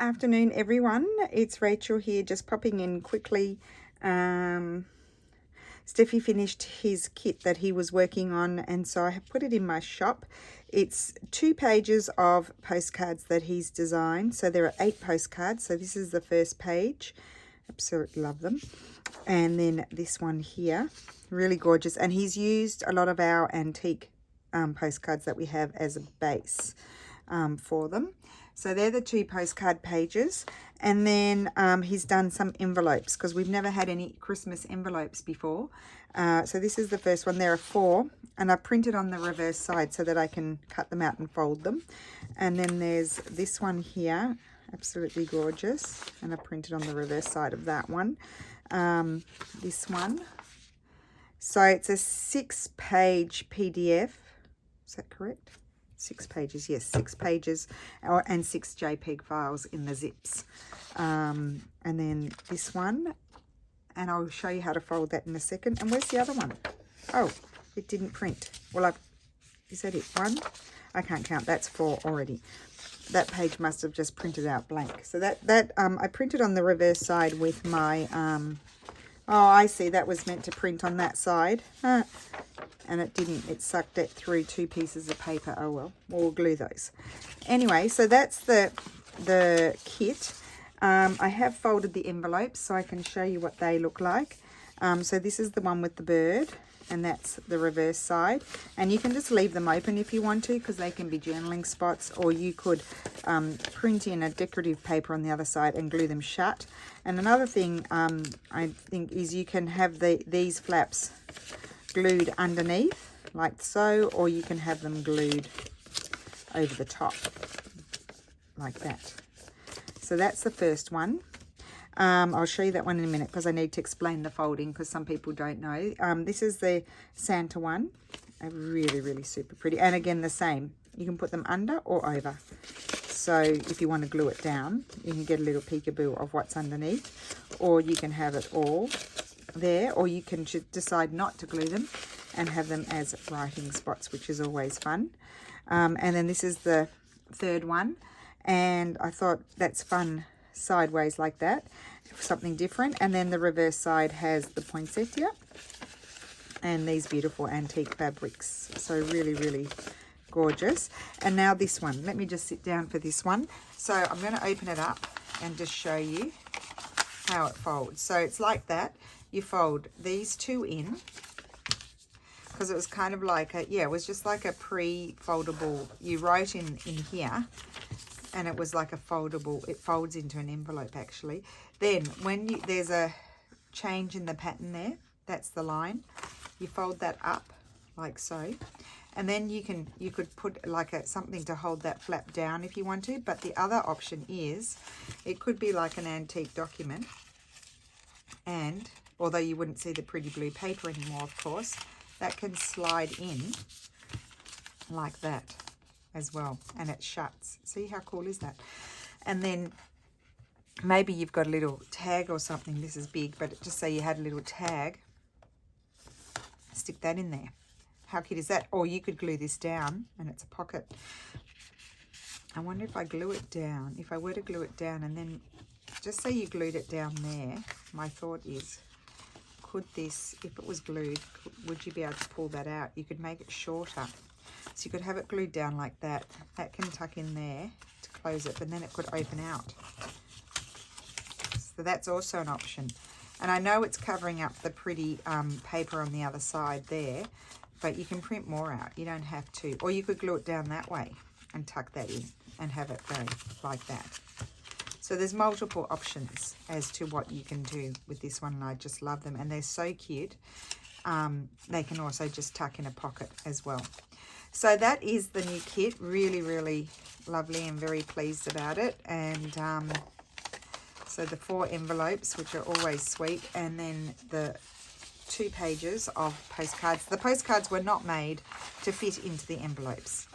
Afternoon, everyone. It's Rachel here, just popping in quickly. Steffi finished his kit that he was working on, and so I have put it in my shop. It's 2 pages of postcards that he's designed. So there are 8 postcards. So this is the first page. Absolutely love them. And then this one here, really gorgeous. And he's used a lot of our antique postcards that we have as a base for them. So they're the 2 postcard pages. And then he's done some envelopes because we've never had any Christmas envelopes before. So this is the first one. There are 4, and I printed on the reverse side so that I can cut them out and fold them. And then there's this one here, absolutely gorgeous, and I printed on the reverse side of that one. This one. So it's a 6-page PDF. Is that correct? 6 pages, yes, 6 pages and 6 JPEG files in the zips. And then this one, and I'll show you how to fold that in a second. And where's the other one? Oh, it didn't print. Well, is that it? 1? I can't count. That's 4 already. That page must have just printed out blank. So that I printed on the reverse side with my, oh, I see, that was meant to print on that side. And it didn't. It sucked it through 2 pieces of paper. Oh well, we'll glue those. Anyway, so that's the kit. I have folded the envelopes so I can show you what they look like. So this is the one with the bird, and that's the reverse side. And you can just leave them open if you want to, because they can be journaling spots, or you could print in a decorative paper on the other side and glue them shut. And another thing I think is you can have these flaps glued underneath like so, or you can have them glued over the top like that. So that's the first one. I'll show you that one in a minute because I need to explain the folding because some people don't know. This is the Santa one. Really super pretty, and again the same, you can put them under or over. So if you want to glue it down, you can get a little peekaboo of what's underneath, or you can have it all there, or you can decide not to glue them and have them as writing spots, which is always fun. And then this is the third one, and I thought that's fun sideways like that, something different. And then the reverse side has the poinsettia and these beautiful antique fabrics. So really gorgeous. And now this one, let me just sit down for this one. So I'm going to open it up and just show you how it folds. So it's like that. You fold these 2 in, because it was kind of like a, yeah, it was just like a pre-foldable. You wrote in here, and it was like a foldable. It folds into an envelope actually. Then when there's a change in the pattern there, that's the line. You fold that up like so, and then you could put like something to hold that flap down if you want to. But the other option is, it could be like an antique document, and although you wouldn't see the pretty blue paper anymore, of course, that can slide in like that as well, and it shuts. See how cool is that? And then maybe you've got a little tag or something. This is big, but just say you had a little tag, stick that in there. How cute is that? Or you could glue this down, and it's a pocket. I wonder if I glue it down, if I were to glue it down, and then just say you glued it down there, my thought is, could this, if it was glued, would you be able to pull that out? You could make it shorter. So you could have it glued down like that. That can tuck in there to close it, but then it could open out. So that's also an option. And I know it's covering up the pretty paper on the other side there, but you can print more out. You don't have to. Or you could glue it down that way and tuck that in and have it go like that. So there's multiple options as to what you can do with this one, and I just love them, and they're so cute. They can also just tuck in a pocket as well. So that is the new kit. Really lovely, and very pleased about it. And so the 4 envelopes, which are always sweet, and then the 2 pages of postcards. The postcards were not made to fit into the envelopes.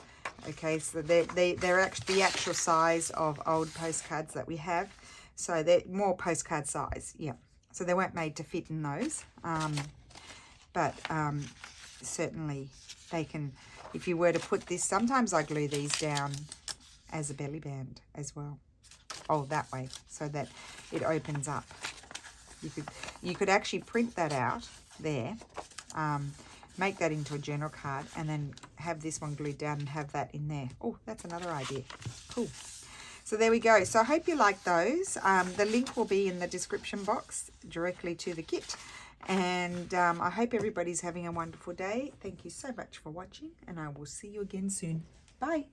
Okay, so they're actually the actual size of old postcards that we have. So they're more postcard size, yeah. So they weren't made to fit in those. But certainly they can, if you were to put this, sometimes I glue these down as a belly band as well. that way, so that it opens up. You could actually print that out there, make that into a journal card, and then have this one glued down and have that in there. Oh, that's another idea. Cool. So there we go. So I hope you like those. The link will be in the description box directly to the kit. And I hope everybody's having a wonderful day. Thank you so much for watching, and I will see you again soon. Bye.